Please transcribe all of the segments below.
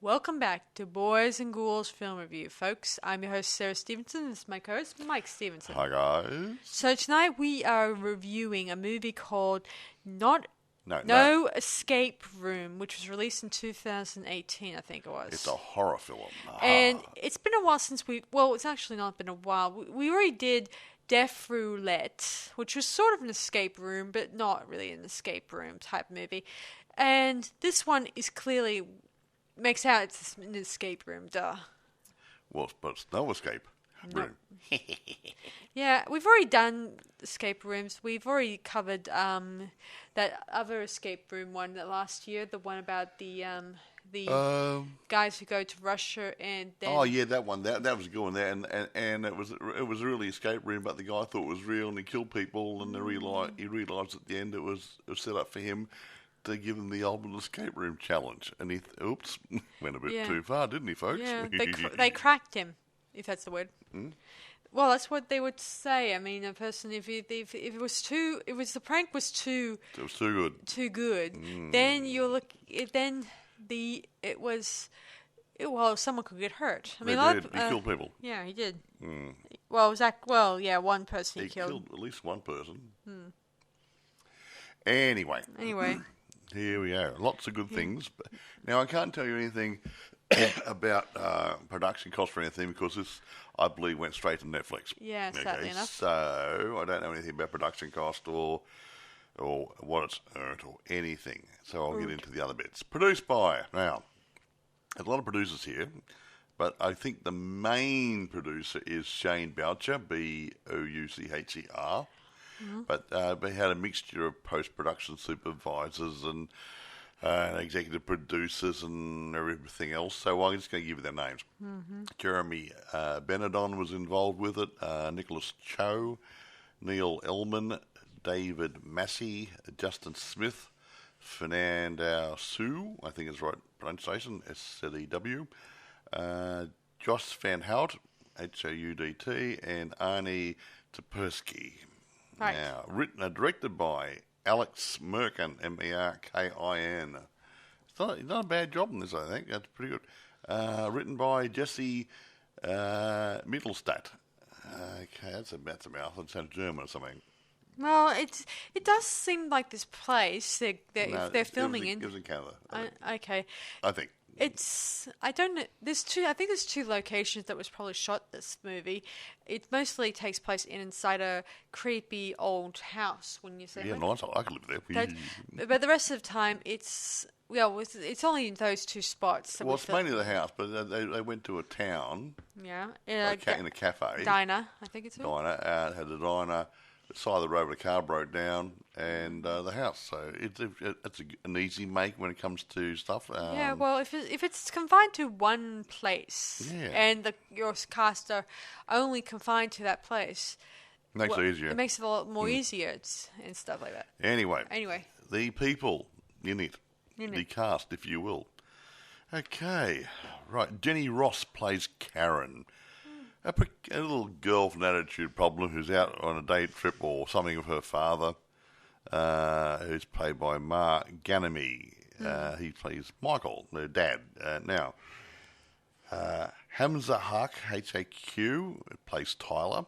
Welcome back to Boys and Ghouls Film Review, folks. I'm your host, Sarah Stephenson. This is my co-host, Mike Stephenson. Hi, guys. So tonight we are reviewing a movie called No Escape Room, which was released in 2018, I think it was. It's a horror film. And it's been a while since it's actually not been a while. We already did Death Roulette, which was sort of an escape room, but not really an escape room type movie. And this one is clearly... makes out it's an escape room, duh. Well, but it's no escape room. Yeah, we've already done escape rooms. We've already covered that other escape room one last year, the one about the guys who go to Russia and then... Oh, yeah, that one. That was going there, and it was a really escape room, but the guy thought it was real, and he killed people, and he realised at the end it was set up for him to give them the ultimate escape room challenge. And he, went a bit too far, didn't he, folks? Yeah, they cracked him, if that's the word. Mm? Well, that's what they would say. I mean, a person, if the prank was too... It was too good. Then someone could get hurt. I mean, he killed people. Yeah, he did. Well, one person he killed. At least one person. Anyway. Here we are. Lots of good things. Now, I can't tell you anything about production costs or anything because this, I believe, went straight to Netflix. Yeah, sadly enough. So, I don't know anything about production cost or what it's earned or anything. So, I'll get into the other bits. Produced by, now, there's a lot of producers here, but I think the main producer is Shane Boucher, Boucher. Mm-hmm. But they had a mixture of post-production supervisors and executive producers and everything else. So I'm just going to give you their names. Mm-hmm. Jeremy Benedon was involved with it. Nicholas Cho, Neil Ellman, David Massey, Justin Smith, Fernando Sue, I think is the right pronunciation, S-Z-E-W, Joss Van Hout, H-O-U-D-T, and Arnie Tapersky. Right. Now, written and directed by Alex Merkin, M-E-R-K-I-N. He's done a bad job in this, I think. That's pretty good. Written by Jesse Mittelstadt. Okay, that's a mouth. It sounds German or something. Well, it does seem like this place if they're filming in. It was in Canada. Okay. I think. I don't know. I think there's two locations that was probably shot this movie. It mostly takes place inside a creepy old house. When you say nice. I could live there. But the rest of the time, it's only in those two spots. Well, it's mainly the house, but they went to a town. Yeah, in a cafe. Diner, I think it's diner. Had a diner. The side of the road, the car broke down, and the house. So it's an easy make when it comes to stuff. Well, if it's confined to one place, and your cast are only confined to that place, makes it easier. It makes it a lot more easier and stuff like that. Anyway, the people in it, the cast, if you will. Okay, right. Jenny Ross plays Karen. A little girl with an attitude problem who's out on a day trip or something with her father, who's played by Mark Ganamy. He plays Michael, their dad. Now, Hamza Haq, H-A-Q, plays Tyler.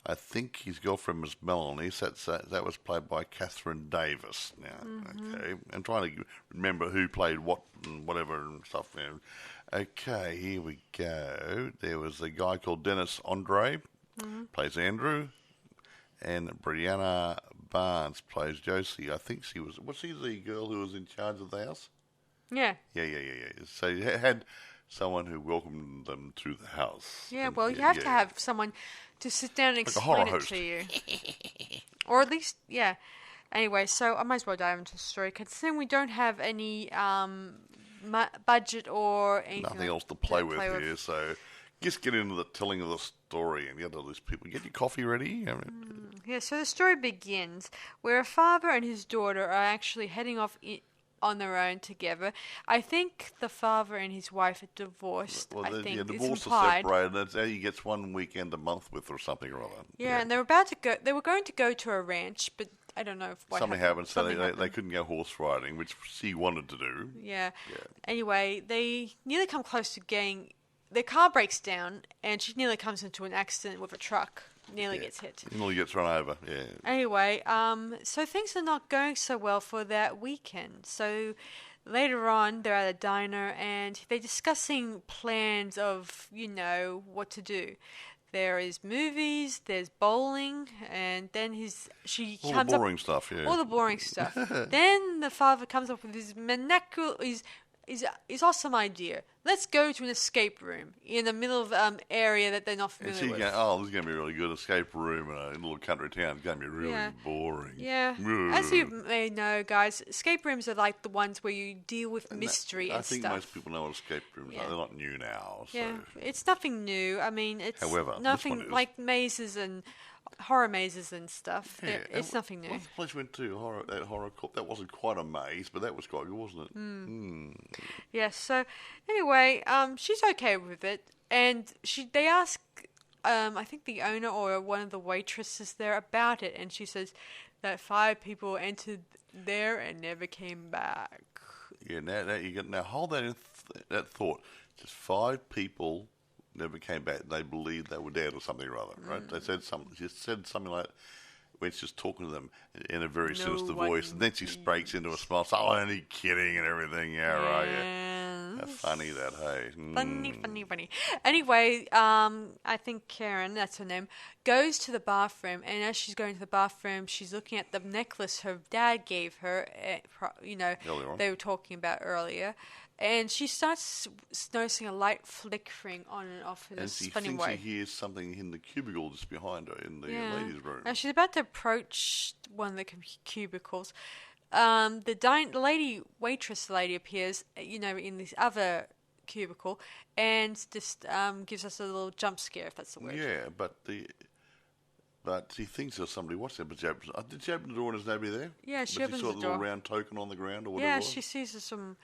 I think his girlfriend was Melanie. So that was played by Catherine Davis. Now, okay, I'm trying to remember who played what and whatever and stuff. Okay, here we go. There was a guy called Dennis Andre, plays Andrew, and Brianna Barnes plays Josie. I think was she the girl who was in charge of the house? Yeah. Yeah. So you had someone who welcomed them to the house. Yeah, well, you have to have someone to sit down and explain it to you. Or at least, yeah. Anyway, so I might as well dive into the story. Considering we don't have any budget or anything. Nothing else to play with here, so just get into the telling of the story and get all these people. Get your coffee ready. So the story begins where a father and his daughter are actually heading off on their own together. I think the father and his wife are divorced. Well, divorced or separated. That's how he gets one weekend a month with or something or other. Yeah, and they were going to go to a ranch, but I don't know what something happened, so Something happened. they couldn't go horse riding, which she wanted to do. Yeah. Anyway, they nearly come close to getting... Their car breaks down, and she nearly comes into an accident with a truck. Nearly gets hit. Nearly gets run over, yeah. Anyway, so things are not going so well for that weekend. So later on, they're at a diner, and they're discussing plans of, what to do. There is movies, there's bowling, and then All the boring stuff, yeah. All the boring stuff. Then the father comes up with his awesome idea. Let's go to an escape room in the middle of area that they're not familiar with. This is going to be a really good escape room in a little country town. It's going to be really boring. Yeah. As you may know, guys, escape rooms are like the ones where you deal with mystery and stuff. I think most people know what escape rooms are. They're not new now. So. Yeah, it's nothing new. I mean, it's nothing like mazes and horror mazes and stuff. Yeah, it's nothing new. What's the place we went to? That horror club. That wasn't quite a maze, but that was quite good, wasn't it? Yes. So anyway, she's okay with it, and they ask, I think the owner or one of the waitresses there about it, and she says that 5 people entered there and never came back. Yeah. Now hold that that thought. Just 5 people never came back. They believed they were dead or something or other, right? They said something. She said something like, when she's talking to them in a very sinister voice, and then she breaks into a smile. So, only kidding and everything. Yeah, right. Yeah. Funny that, hey. Funny. Anyway, I think Karen, that's her name, goes to the bathroom, and as she's going to the bathroom, she's looking at the necklace her dad gave her. They were talking about earlier. And she starts noticing a light flickering on and off in this funny way. And she thinks she hears something in the cubicle just behind her in the ladies' room. And she's about to approach one of the cubicles. The waitress lady appears, in this other cubicle, and just gives us a little jump scare, if that's the word. Yeah, but she thinks there's somebody watching her, but did she open the door and there's nobody there? Yeah, she opens the door. She saw a little round token on the ground or whatever. Yeah, she sees some...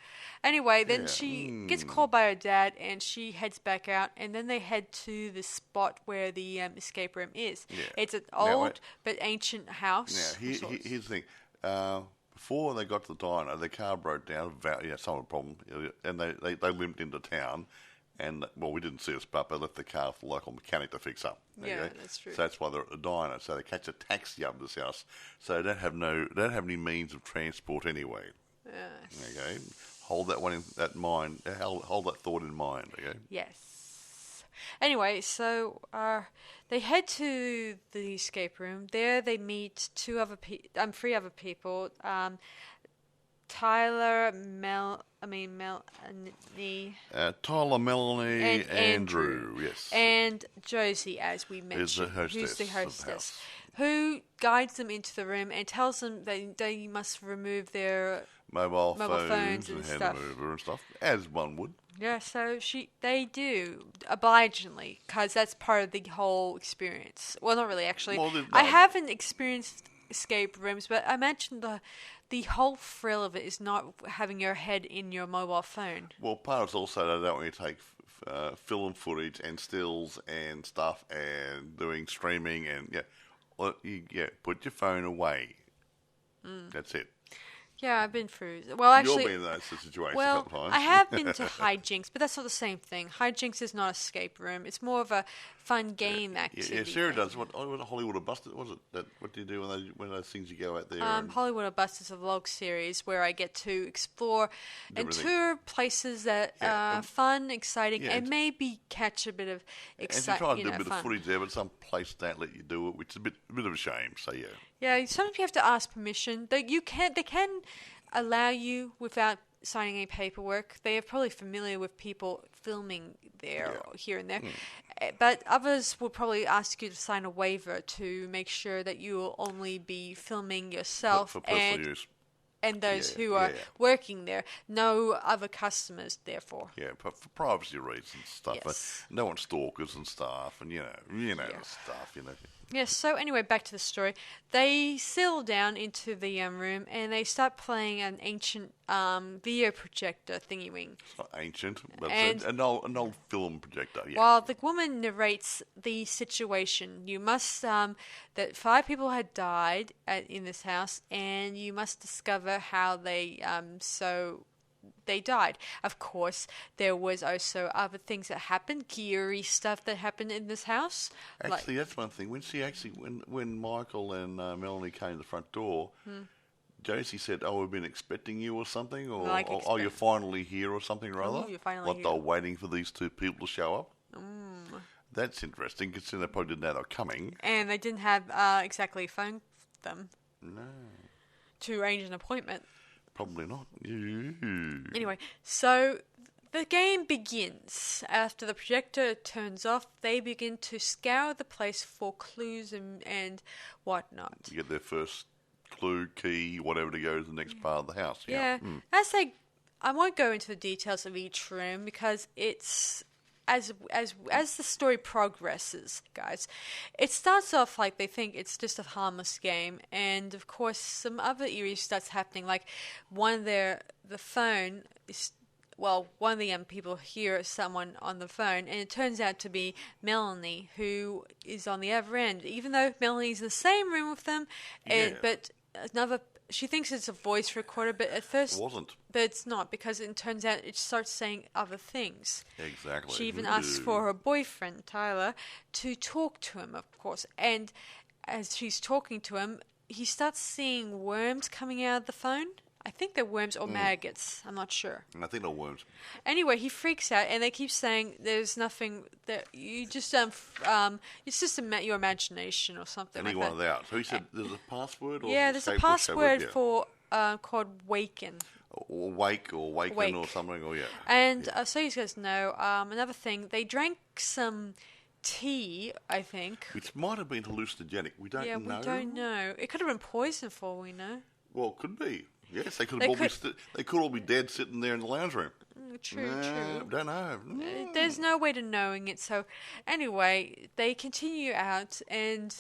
Anyway, then she gets called by her dad, and she heads back out, and then they head to the spot where the escape room is. Yeah. It's an old but ancient house. Now, here's the thing. Before they got to the diner, their car broke down. Some problem, and they limped into town. And, we didn't see a spot, but they left the car for the local mechanic to fix up. Okay? Yeah, that's true. So that's why they're at the diner. So they catch a taxi up to this house. So they don't have any means of transport anyway. Yes. Okay? Hold that one in that mind. Hold that thought in mind. Okay? Yes. Anyway, so they head to the escape room. There they meet 3 other people. Tyler, Melanie. Tyler, Melanie, and Andrew, yes. And Josie, as we mentioned, who's the hostess, who guides them into the room and tells them that they must remove their mobile phones and hand mover and stuff, as one would. Yeah, so they do, obligingly, because that's part of the whole experience. Well, not really, actually. I haven't experienced escape rooms, but I mentioned the whole thrill of it is not having your head in your mobile phone. Well, part of it's also they don't want you to take film footage and stills and stuff and doing streaming and put your phone away. That's it. Yeah, I've been through. Well, actually, you've been in that situation a couple times. I have been to hijinks, but that's not the same thing. Hijinks is not escape room. It's more of a fun game activity. Yeah, Sarah does. What Hollywood or Busted? Was it? What do you do when those things you go out there? Hollywood or Busted is a vlog series where I get to explore and tour places that are fun, exciting, and maybe catch a bit of excitement. And you try to do a bit of footage there, but some places don't let you do it, which is a bit of a shame. So yeah. Yeah, sometimes you have to ask permission. They can allow you without signing any paperwork. They are probably familiar with people filming there or here and there. But others will probably ask you to sign a waiver to make sure that you will only be filming yourself for personal use. And those who are working there, no other customers, therefore. Yeah, but for privacy reasons and stuff. Yes. No one stalkers and stuff, and you know stuff. Yes, so anyway, back to the story. They settle down into the room and they start playing an ancient video projector thingy-wing. It's not ancient, but And- it's an old film projector. Yeah. While the woman narrates the situation, you must, that 5 people had died in this house, and you must discover how they died. Of course, there was also other things that happened, eerie stuff that happened in this house. Actually, that's one thing. When Michael and Melanie came to the front door, Josie said, "Oh, we've been expecting you," or something, or "Oh, you're finally here," or something or other. You're finally like here. they were waiting for these 2 people to show up. That's interesting, considering they probably didn't know they were coming. And they didn't have exactly phoned them to arrange an appointment. Probably not. Anyway, so the game begins. After the projector turns off, they begin to scour the place for clues and whatnot. You get their first clue, key, whatever, to go to the next part of the house. Yeah. I won't go into the details of each room because it's as the story progresses, guys. It starts off like they think it's just a harmless game, and of course some other eerie stuff's happening. Like one of the phone is. Well, one of the people hear someone on the phone, and it turns out to be Melanie, who is on the other end. Even though Melanie's in the same room with them, but she thinks it's a voice recorder, but at first It wasn't. But it's not, because it turns out it starts saying other things. Exactly. She even asks for her boyfriend, Tyler, to talk to him, of course. And as she's talking to him, he starts seeing worms coming out of the phone. I think they're worms or maggots. I'm not sure. I think they're worms. Anyway, he freaks out, and they keep saying there's nothing that you just it's just your imagination or something. And he like wanted out. So he said there's a password? Or there's a password for called Waken. Or Wake or Waken or something. Or And so he says no. Another thing, they drank some tea, I think. Which might have been hallucinogenic. We don't know. Yeah, we don't know. It could have been poison for all we know. Well, it could be. Yes, they could all be dead sitting there in the lounge room. True. Don't know. There's no way to knowing it. So anyway, they continue out, and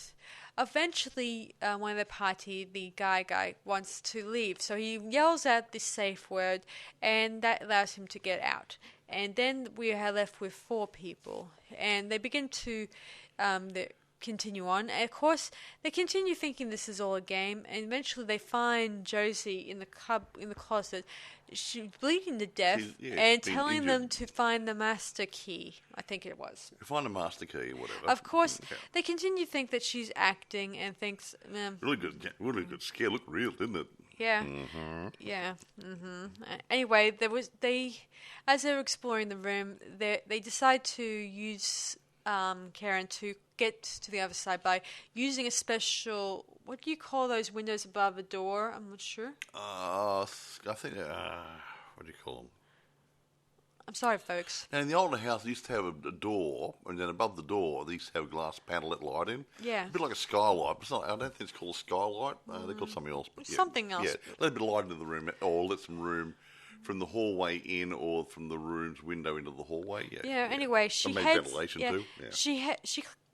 eventually one of the party, the guy wants to leave. So he yells out the safe word, and that allows him to get out. And then we are left with 4 people, and they begin to continue on. And of course, they continue thinking this is all a game, and eventually they find Josie in the closet. She's bleeding to death, and telling them to find the master key. I think it was. Find the master key or whatever. Of course, they continue to think that she's acting and thinks. Really good scare. Looked real, didn't it? Yeah. Yeah. Anyway, as they were exploring the room, they decide to use Karen to get to the other side by using a special, what do you call those windows above a door? I'm not sure. I think, what do you call them? I'm sorry, folks. Now, in the older house, they used to have a door, and then above the door, they used to have a glass panel let light in. Yeah. A bit like a skylight. But I don't think it's called a skylight. They call it something else. But Something else. Yeah, let a bit of light into the room, or let some room from the hallway in, or from the room's window into the hallway. Yeah. Anyway, she heads. Ventilation too. Yeah.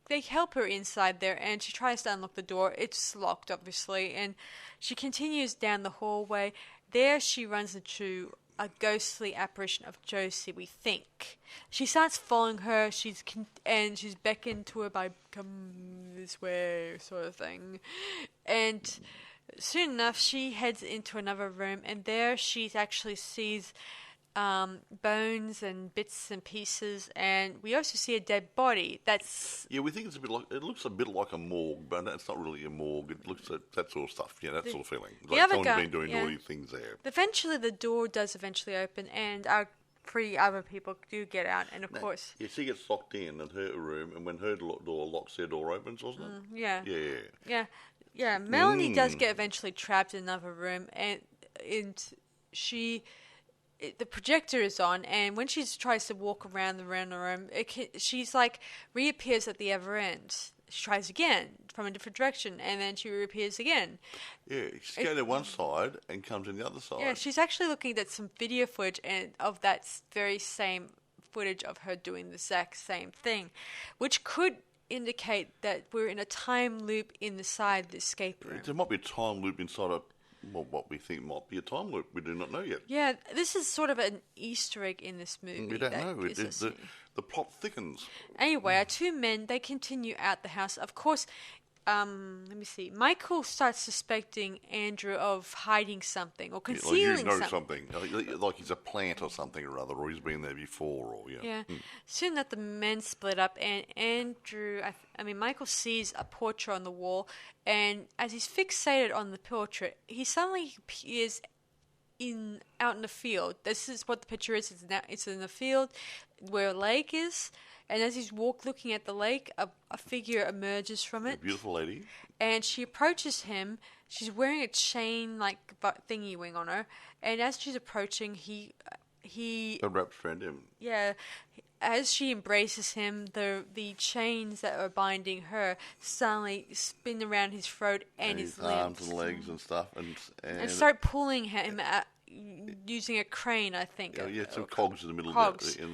They help her inside there, and she tries to unlock the door. It's locked, obviously, and she continues down the hallway. There, she runs into a ghostly apparition of Josie, we think. She starts following her. She's beckoned to her by "come this way" sort of thing, and soon enough, she heads into another room, and there she actually sees bones and bits and pieces, and we also see a dead body. We think it looks a bit like a morgue, but it's not really a morgue. It looks at that sort of stuff. Yeah, that sort of feeling. Like someone's been doing naughty things there. Eventually, the door does open, and our 3 other people do get out, and of course... Yeah, she gets locked in her room, and when her door locks, their door opens, wasn't it? Yeah, Melanie does get eventually trapped in another room, and the projector is on, and when she tries to walk around the room, she's like reappears at the other end. She tries again from a different direction, and then she reappears again. Yeah, she's going to one side and comes in the other side. Yeah, she's actually looking at some video footage of that very same footage of her doing the exact same thing, which could indicate that we're in a time loop inside the escape room. There might be a time loop inside what we think might be a time loop. We do not know yet. Yeah, this is sort of an Easter egg in this movie. We don't know. The plot thickens. Anyway, our two men, they continue out the house. Of course, let me see. Michael starts suspecting Andrew of hiding something or concealing something. Like he's a plant or something or other, or he's been there before. Soon that the men split up, and Michael sees a portrait on the wall, and as he's fixated on the portrait, he suddenly appears out in the field. This is what the picture is. It's in the field where a lake is. And as he's looking at the lake, a figure emerges from it. A beautiful lady. And she approaches him. She's wearing a chain-like thingy wing on her. And as she's approaching, he wraps around him. Yeah. As she embraces him, the chains that are binding her suddenly spin around his throat and his arms and legs and stuff. And start pulling him out using a crane, I think. Some cogs in the middle of the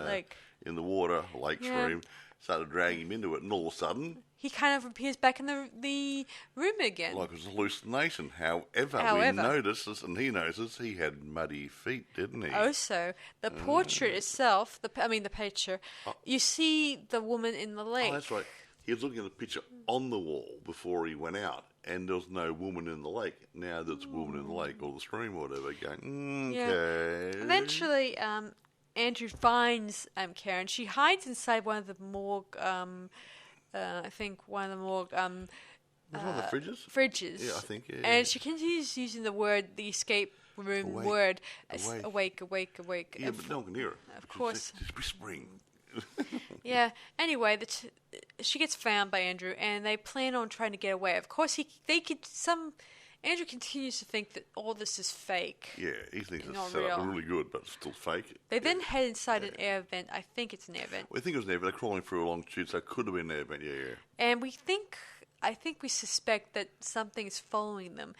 lake. In the water, lake stream, started dragging him into it, and all of a sudden he kind of appears back in the room again. Like it was a hallucination. However, we noticed, and he notices, he had muddy feet, didn't he? Also, the portrait itself, the picture, you see the woman in the lake. Oh, that's right. He was looking at the picture on the wall before he went out, and there was no woman in the lake. Now there's a woman in the lake or the stream or whatever going, okay. Eventually, Andrew finds Karen. She hides inside one of the morgue. I think one of the morgue. One of the fridges. Fridges. Yeah, I think. Yeah, and she continues using the escape room word, awake. Yeah, but no one can hear her. Of course. She's whispering. Yeah. Anyway, she gets found by Andrew, and they plan on trying to get away. Of course, Andrew continues to think that all this is fake. Yeah, he thinks it's set up really good, but it's still fake. They then head inside an air vent. I think it's an air vent. We think it was an air vent. They're crawling through a long tube, so it could have been an air vent, yeah. And I think we suspect that something's following them.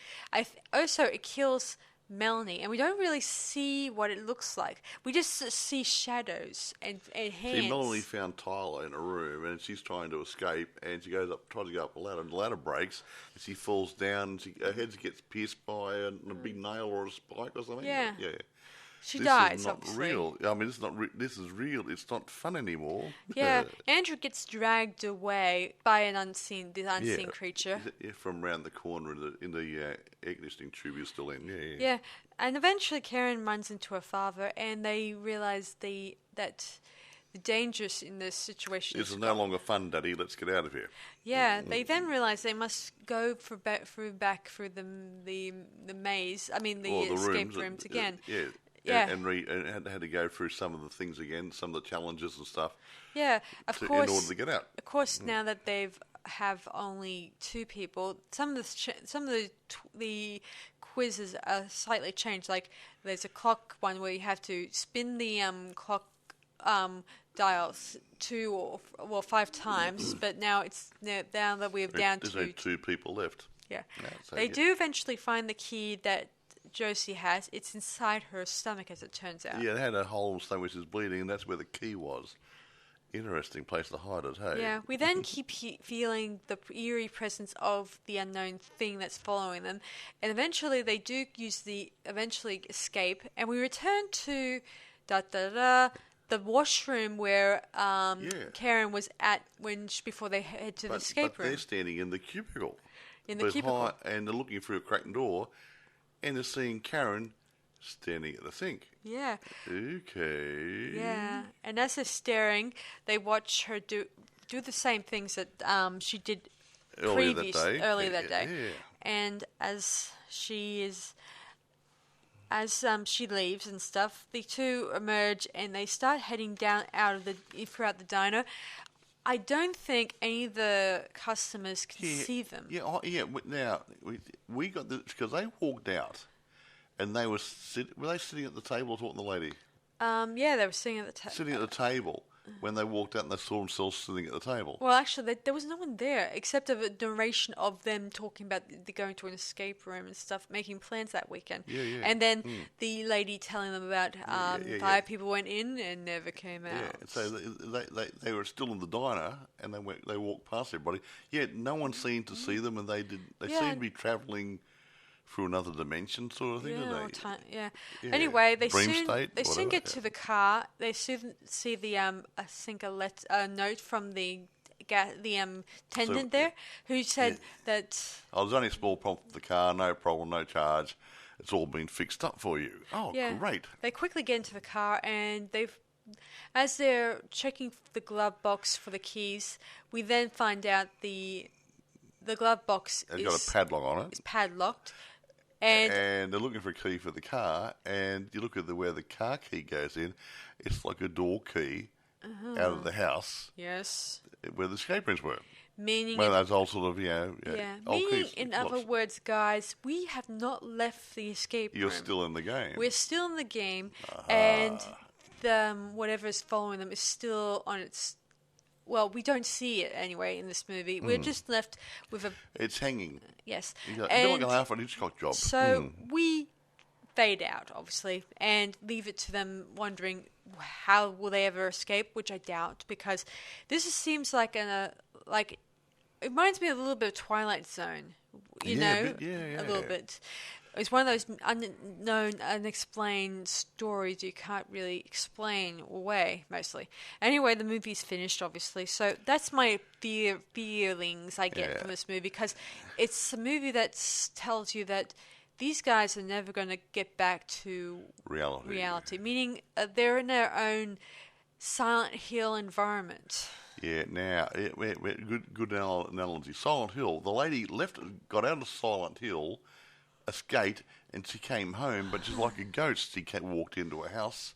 Also, it kills Melanie, and we don't really see what it looks like. We just see shadows and hands. See, Melanie found Tyler in a room, and she's trying to escape, and she tries to go up a ladder, and the ladder breaks, and she falls down, and her head gets pierced by a big nail or a spike or something. Yeah. She this dies, is not obviously. Real. I mean, this is real. It's not fun anymore. Yeah, Andrew gets dragged away by the unseen creature. From around the corner in the air conditioning tube you're still in. Yeah, and eventually Karen runs into her father, and they realize that the dangers in this situation. This is no longer fun, Daddy. Let's get out of here. Yeah, they then realize they must go back through the maze. I mean, the escape rooms again. Yeah, and had to go through some of the things again, some of the challenges and stuff. Yeah, of course. In order to get out. Of course, now that have only two people, some of the quizzes are slightly changed. Like there's a clock one where you have to spin the clock dials 2 or 5 times, but now that we're down to. There's only 2 people left. Yeah, they do eventually find the key that Josie has. It's inside her stomach, as it turns out. Yeah, it had a hole in the stomach which is bleeding, and that's where the key was. Interesting place to hide it, hey? Yeah, we then keep feeling the eerie presence of the unknown thing that's following them, and eventually they do eventually escape, and we return to the washroom where Karen was at before they head to the escape room. But they're standing in the cubicle. And they're looking through a cracked door, and they're seeing Karen standing at the sink. Yeah. Okay. Yeah, and as they're staring, they watch her do the same things that she did earlier that day. Yeah. And as she leaves and stuff, the two emerge and they start heading down throughout the diner. I don't think any of the customers can see them. Yeah. Now we got this because they walked out, and they were they sitting at the table talking to the lady? Yeah, they were sitting at the table. Sitting at the table, when they walked out and they saw themselves sitting at the table. Well, actually, there was no one there except of a narration of them talking about the going to an escape room and stuff, making plans that weekend. Yeah, yeah. And then the lady telling them about five people went in and never came out. Yeah, so they were still in the diner and they walked past everybody. Yeah, no one seemed to see them, and they seemed to be travelling through another dimension, sort of thing. Yeah. Anyway, they Dream soon state, get to the car. They soon see the I think a note from the attendant there, who said that. Oh, there's only a small problem with the car. No problem, no charge. It's all been fixed up for you. Oh, great! They quickly get into the car, and as they're checking the glove box for the keys, we then find out the glove box It's got a padlock on it. It's padlocked. And they're looking for a key for the car, and you look at where the car key goes in, it's like a door key out of the house. Yes. Where the escape rooms were. Meaning... Well, those old sort of, old keys. In other words, guys, we have not left the escape room. You're still in the game. We're still in the game, and whatever's following them is still on its... Well, we don't see it anyway in this movie. We're just left with a... It's hanging. Yes. You're like an half an Hitchcock job. So we fade out, obviously, and leave it to them wondering how will they ever escape, which I doubt, because this seems like it reminds me a little bit of Twilight Zone, a little bit. It's one of those unknown, unexplained stories you can't really explain away, mostly. Anyway, the movie's finished, obviously. So that's my feelings I get from this movie, because it's a movie that tells you that these guys are never going to get back to reality. Meaning they're in their own Silent Hill environment. Yeah, now, good analogy. Silent Hill, the lady got out of Silent Hill, escaped, and she came home, but just like a ghost, she walked into a house,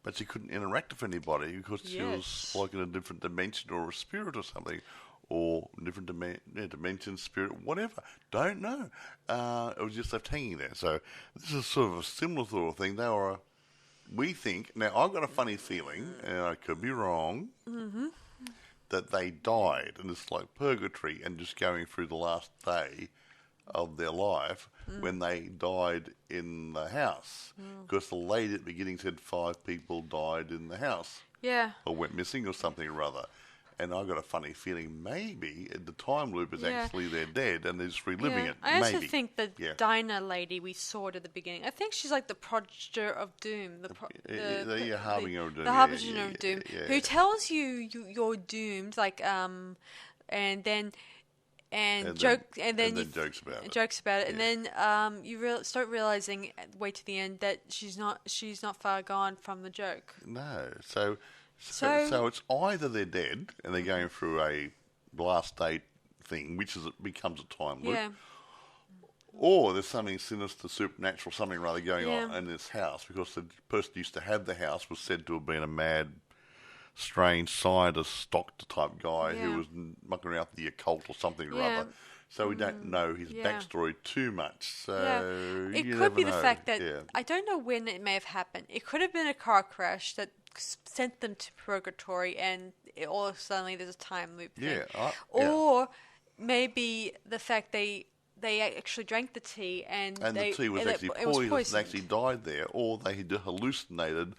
but she couldn't interact with anybody because she was like in a different dimension or a spirit or something, or different dimension, spirit, whatever. Don't know. It was just left hanging there. So this is sort of a similar sort of thing. We think, now I've got a funny feeling, and I could be wrong, that they died, and it's like purgatory and just going through the last day of their life when they died in the house. Because the lady at the beginning said 5 people died in the house. Yeah. Or went missing or something or other. And I've got a funny feeling maybe the time loop is actually they're dead and they're just reliving it. I also think the diner lady we saw at the beginning, I think she's like the prodiger of doom. The harbinger of doom. The harbinger of doom. Who tells you you're doomed, like, and then jokes about it, and then you start realizing way to the end that she's not far gone from the joke. No, so it's either they're dead and they're going through a last day thing, which becomes a time loop, or there's something sinister, supernatural, something rather going on in this house, because the person who used to have the house was said to have been a mad, strange scientist, doctor type guy who was mucking around with the occult or something or other. So we don't know his backstory too much. So it could be the fact that I don't know when it may have happened. It could have been a car crash that sent them to purgatory, and all of a sudden there's a time loop thing. Or maybe the fact they actually drank the tea and the tea was actually poisoned and actually died there, or they had hallucinated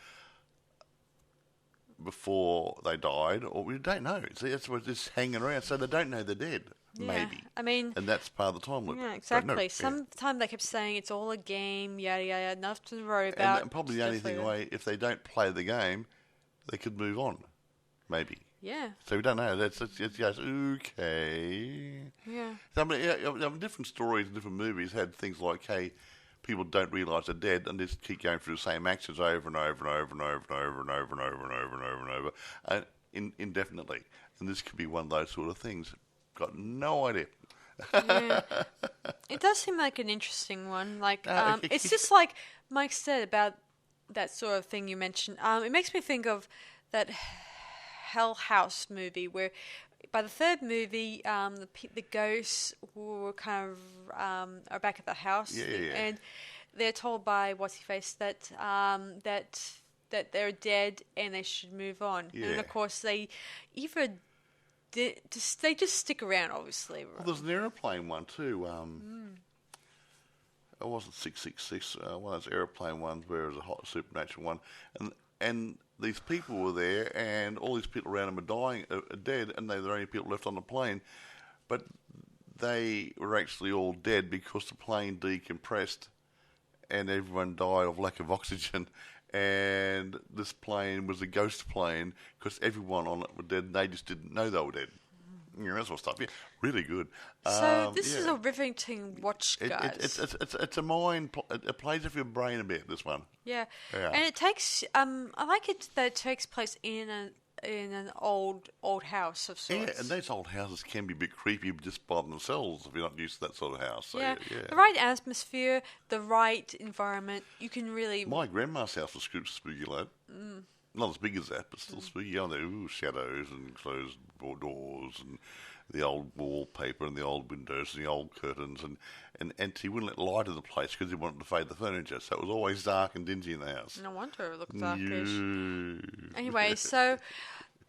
before they died, or we don't know. See, that's what's just hanging around. So they don't know they're dead. Maybe. I mean, and that's part of the time loop. Yeah, exactly. Sometimes they kept saying it's all a game, yada yada, nothing to worry about. And probably the only thing if they don't play the game, they could move on. Maybe. Yeah. So we don't know. It goes, okay. Yeah. So, different stories, different movies had things like, hey, people don't realise they're dead and just keep going through the same actions over and over and over and over and over and over and over and over and over and over indefinitely. And this could be one of those sort of things. Got no idea. It does seem like an interesting one. Like, it's just like Mike said about that sort of thing you mentioned. It makes me think of that Hell House movie where by the third movie, the ghosts were kind of are back at the house, and they're told by what's-he-face that that they're dead and they should move on. Yeah. And of course, they either they just stick around, obviously. Well, there's an aeroplane one too. It wasn't 666. One of those aeroplane ones where it was a hot supernatural one, and these people were there, and all these people around them are dead, and they're the only people left on the plane, but they were actually all dead because the plane decompressed, and everyone died of lack of oxygen. And this plane was a ghost plane because everyone on it were dead, and they just didn't know they were dead. That sort of stuff. Yeah, really good. So this is a riveting watch, guys. It's a mind. It plays with your brain a bit. This one. Yeah. And it takes. I like it that it takes place in an old house of sorts. Yeah, and those old houses can be a bit creepy just by themselves if you're not used to that sort of house. So, yeah. The right atmosphere, the right environment. You can really. My grandma's house was spooky like. Not as big as that, but still spooky. There were shadows and closed doors and the old wallpaper and the old windows and the old curtains. And he wouldn't let light in the place because he wanted to fade the furniture. So it was always dark and dingy in the house. No wonder it looked darkish. Anyway, so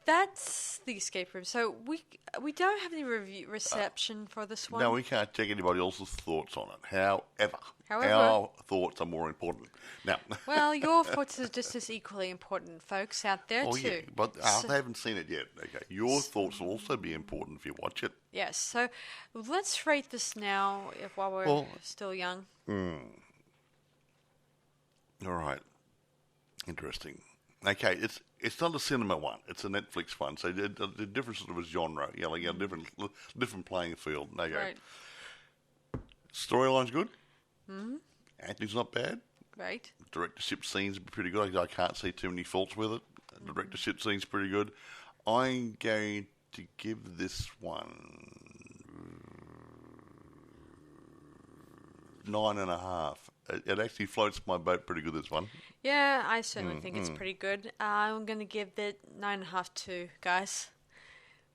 that's the escape room. So we don't have any reception for this one. No, we can't check anybody else's thoughts on it. However, our thoughts are more important. Now, well, your thoughts are just as equally important, folks, out there too. Yeah, but they haven't seen it yet. Okay, your thoughts will also be important if you watch it. Yes. So let's rate this now, while we're still young. All right. Interesting. Okay, it's not a cinema one. It's a Netflix one. So the difference sort of a genre. Like a different playing field. Okay. Right. Storyline's good. Mm-hmm. Acting's not bad. Right. Directorship scenes are pretty good. I can't see too many faults with it. The directorship scene's pretty good. I'm going to give this one 9.5. It actually floats my boat pretty good, this one. Yeah, I certainly think it's pretty good. I'm going to give it 9.5 too, guys.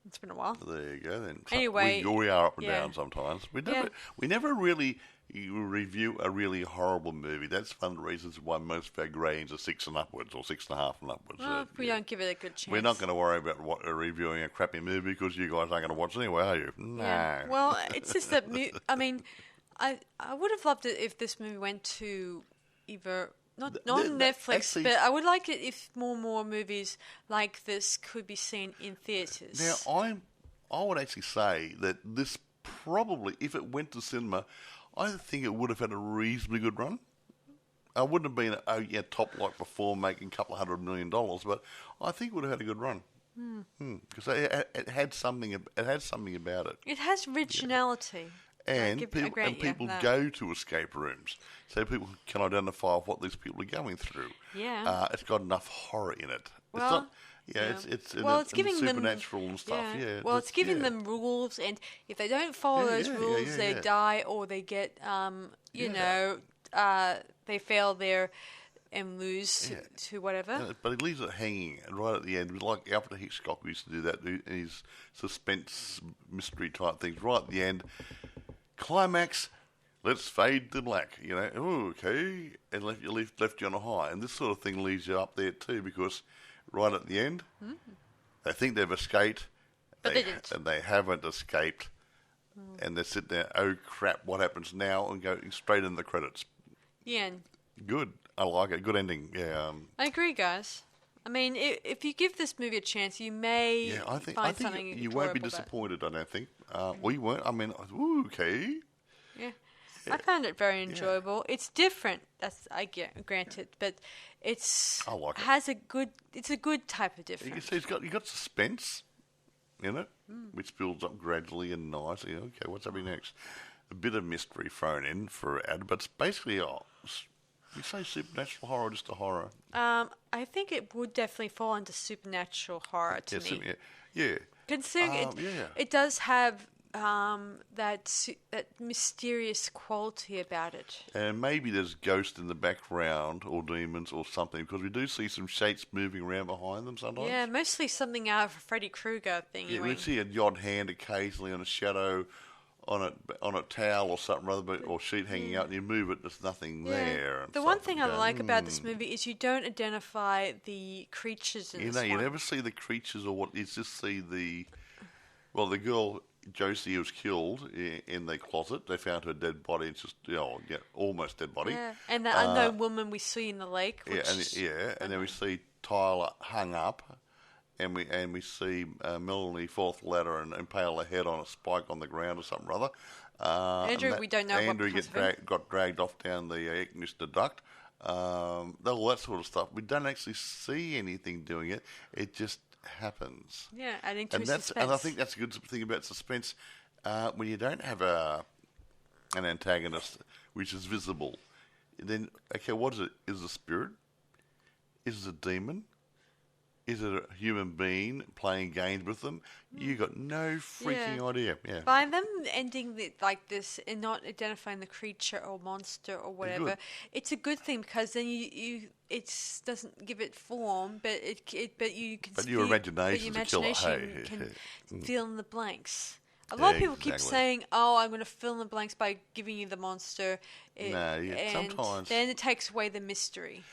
It's been a while. There you go then. Anyway. We are up and down sometimes. We never really review a really horrible movie. That's one of the reasons why most of our gradings are 6 and upwards or 6.5 and upwards. Well, we don't give it a good chance. We're not going to worry about reviewing a crappy movie because you guys aren't going to watch it anyway, are you? No. Yeah. Well, it's just that, I mean, I would have loved it if this movie went to either... Not Netflix, actually, but I would like it if more movies like this could be seen in theatres. Now, I would actually say that this probably, if it went to cinema, I think it would have had a reasonably good run. I wouldn't have been top like before, making a couple of $100 million, but I think it would have had a good run. Because it had something. It had something about it. It has originality. Yeah. And people go to escape rooms, so people can identify what these people are going through. Yeah, it's got enough horror in it. Well, it's giving supernatural them, and stuff. Yeah, well, it's giving them rules, and if they don't follow those rules, they die or they get, they fail there and lose to whatever. Yeah, but he leaves it hanging right at the end, like Alfred Hitchcock used to do that in his suspense mystery type things. Right at the end. Climax, let's fade to black, okay, and left you on a high. And this sort of thing leaves you up there too, because right at the end, they think they've escaped, but they didn't. And they haven't escaped, and they sit there, oh crap, what happens now, and go straight in the credits. Yeah. Good, I like it, good ending, yeah. I agree, guys. I mean, if you give this movie a chance, you may find something you won't be disappointed, I don't think. We weren't. I mean, okay. Yeah. I found it very enjoyable. It's different, granted, but I like it. It's a good type of different. You can see you got suspense in it, which builds up gradually and nicely. Okay, what's happening next? A bit of mystery thrown in for ad, but it's basically you say supernatural horror or just a horror? I think it would definitely fall into supernatural horror to me. Yeah. Considering it does have that mysterious quality about it. And maybe there's ghosts in the background or demons or something, because we do see some shapes moving around behind them sometimes. Yeah, mostly something out of a Freddy Krueger thing. Yeah, we see a odd hand occasionally on a shadow on a towel or something rather, or sheet hanging out, and you move it, there's nothing there. And the one thing I like about this movie is you don't identify the creatures in this one. You never see the creatures or what. You just see the girl Josie was killed in the closet. They found her dead body. It's just almost dead body. Yeah, and the unknown woman we see in the lake. And then we see Tyler hung up. And we see Melanie fall off the ladder and impale her head on a spike on the ground or something or other. Andrew, we don't know Andrew what got dragged off down the air conditioner duct. All that sort of stuff. We don't actually see anything doing it. It just happens. Yeah, adding to suspense. And I think that's a good thing about suspense. When you don't have an antagonist which is visible, then, okay, what is it? Is it a spirit? Is it a demon? Is it a human being playing games with them? You got no freaking idea. Yeah. By them ending like this and not identifying the creature or monster or whatever, it's a good thing because then it doesn't give it form, but you can. But your imagination can fill in the blanks. A lot of people keep saying, "Oh, I'm going to fill in the blanks by giving you the monster." Sometimes. Then it takes away the mystery.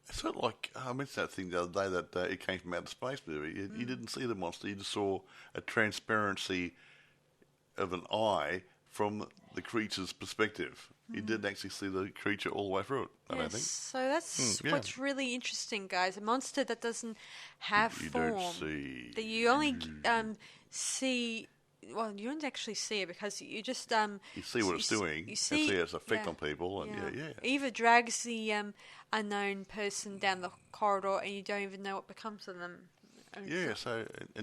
It's sort of like, I mentioned that thing the other day that it came from Outer Space movie. You didn't see the monster, you just saw a transparency of an eye from the creature's perspective. You didn't actually see the creature all the way through it, I don't think. So that's what's really interesting, guys. A monster that doesn't have form. Don't see. That you only see... Well, you don't actually see it because you just... you see what it's doing. You see its effect on people. And Eva drags the unknown person down the corridor and you don't even know what becomes of them. And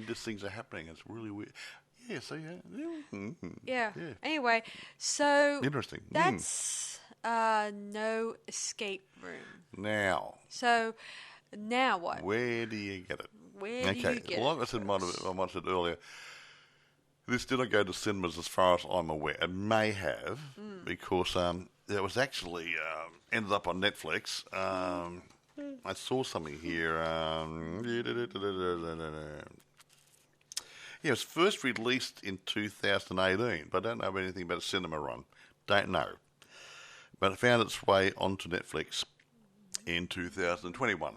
these things are happening. It's really weird. Anyway, so... Interesting. That's No Escape Room. Now. So, now what? Where do you get it? Where do you get it? Like I said, I might have said earlier, this didn't go to cinemas as far as I'm aware. It may have, because it was actually ended up on Netflix. I saw something here. It was first released in 2018, but I don't know anything about a cinema run. Don't know. But it found its way onto Netflix in 2021.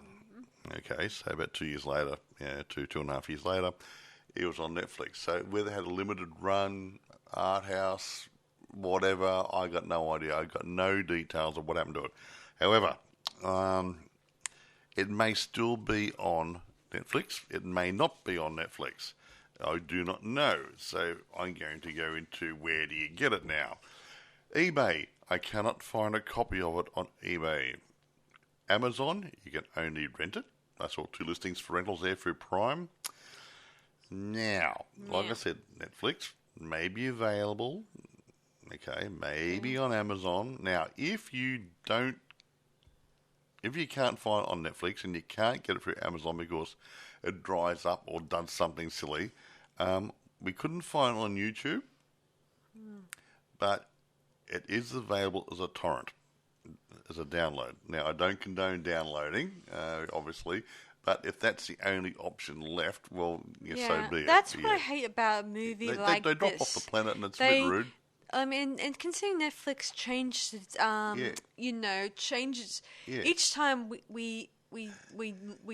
Okay, so about 2 years later, 2.5 years later, it was on Netflix. So whether it had a limited run, art house, whatever, I got no idea. I got no details of what happened to it. However, it may still be on Netflix. It may not be on Netflix. I do not know. So I'm going to go into where do you get it now. eBay. I cannot find a copy of it on eBay. Amazon, you can only rent it. I saw 2 listings for rentals there through Prime. Now, like I said, Netflix may be available. Okay, maybe on Amazon. Now, if you can't find it on Netflix and you can't get it through Amazon because it dries up or does something silly, we couldn't find it on YouTube, but it is available as a torrent, as a download. Now, I don't condone downloading, obviously, but if that's the only option left, well, so be it. That's what I hate about a movie like this. They drop off the planet and it's a bit rude. I mean, and considering Netflix changed, changes each time we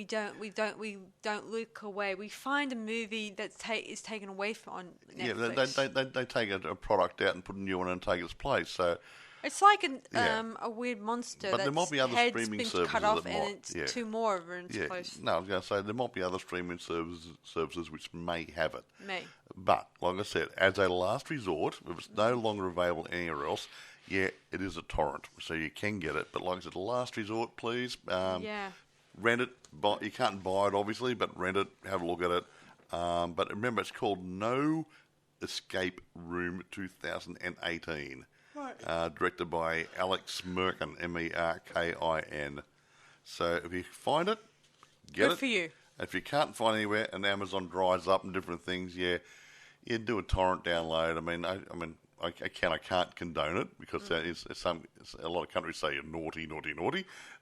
don't look away. We find a movie that is taken away from Netflix. Yeah, they take a product out and put a new one and take its place. So it's like a weird monster. But there might be other streaming services cut off and it's 2 more of its place. No, I was going to say there might be other streaming services which may have it. May. But like I said, as a last resort, if it's no longer available anywhere else, it is a torrent, so you can get it. But like I said, last resort, please. Rent it. You can't buy it, obviously, but rent it. Have a look at it. But remember, it's called No Escape Room 2018. Right. Directed by Alex Merkin, Merkin. So if you find it, get it. Good for you. If you can't find it anywhere and Amazon dries up and different things, you do a torrent download. I mean, I can't condone it because a lot of countries say you're naughty.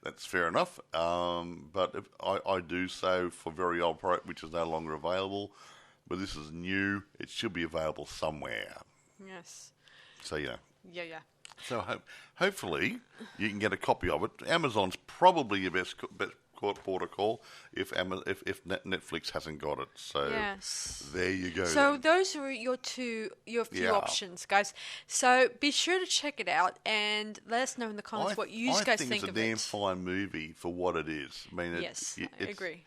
That's fair enough. But if I do so for very old product, which is no longer available. But this is new. It should be available somewhere. Yes. So, Yeah. So hopefully you can get a copy of it. Amazon's probably your best port of call if Netflix hasn't got it. So there you go. So then. those are your few options, guys. So be sure to check it out and let us know in the comments what you guys think of it. I think it's a damn fine movie for what it is. I mean, I agree.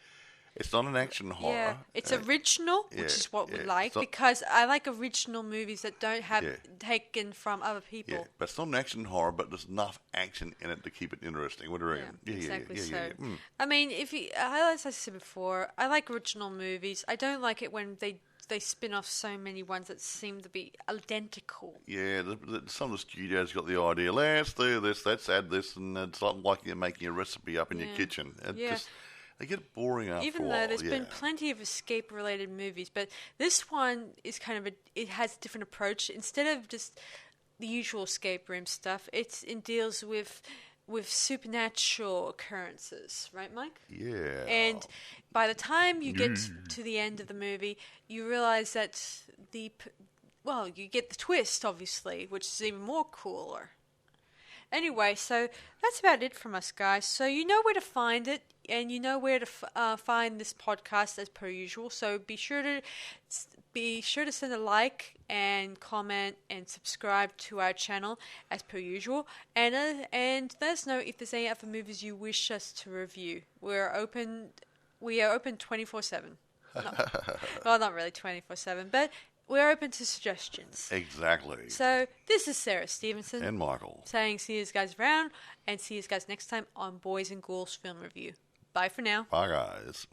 It's not an action horror. Yeah, it's original, which is what we like, because I like original movies that don't have taken from other people. Yeah, but it's not an action horror, but there's enough action in it to keep it interesting. What do you reckon? Yeah, exactly. Yeah. I mean, as I said before, I like original movies. I don't like it when they spin off so many ones that seem to be identical. Yeah, some of the studios got the idea, let's do this, let's add this, and it's not like you're making a recipe up in your kitchen. They get boring after a while. Even though there's been plenty of escape-related movies, but this one is kind of it has a different approach. Instead of just the usual escape room stuff, it deals with supernatural occurrences, right, Mike? Yeah. And by the time you get to the end of the movie, you realize that you get the twist, obviously, which is even more cooler. Anyway, so that's about it from us, guys. So you know where to find it, and you know where to find this podcast as per usual. So be sure to send a like and comment and subscribe to our channel as per usual. And let us know if there's any other movies you wish us to review. We are open 24/7. Well, not really 24/7, but we're open to suggestions. Exactly. So, this is Sarah Stephenson. And Michael. Saying see you guys around, and see you guys next time on Boys and Ghouls Film Review. Bye for now. Bye, guys.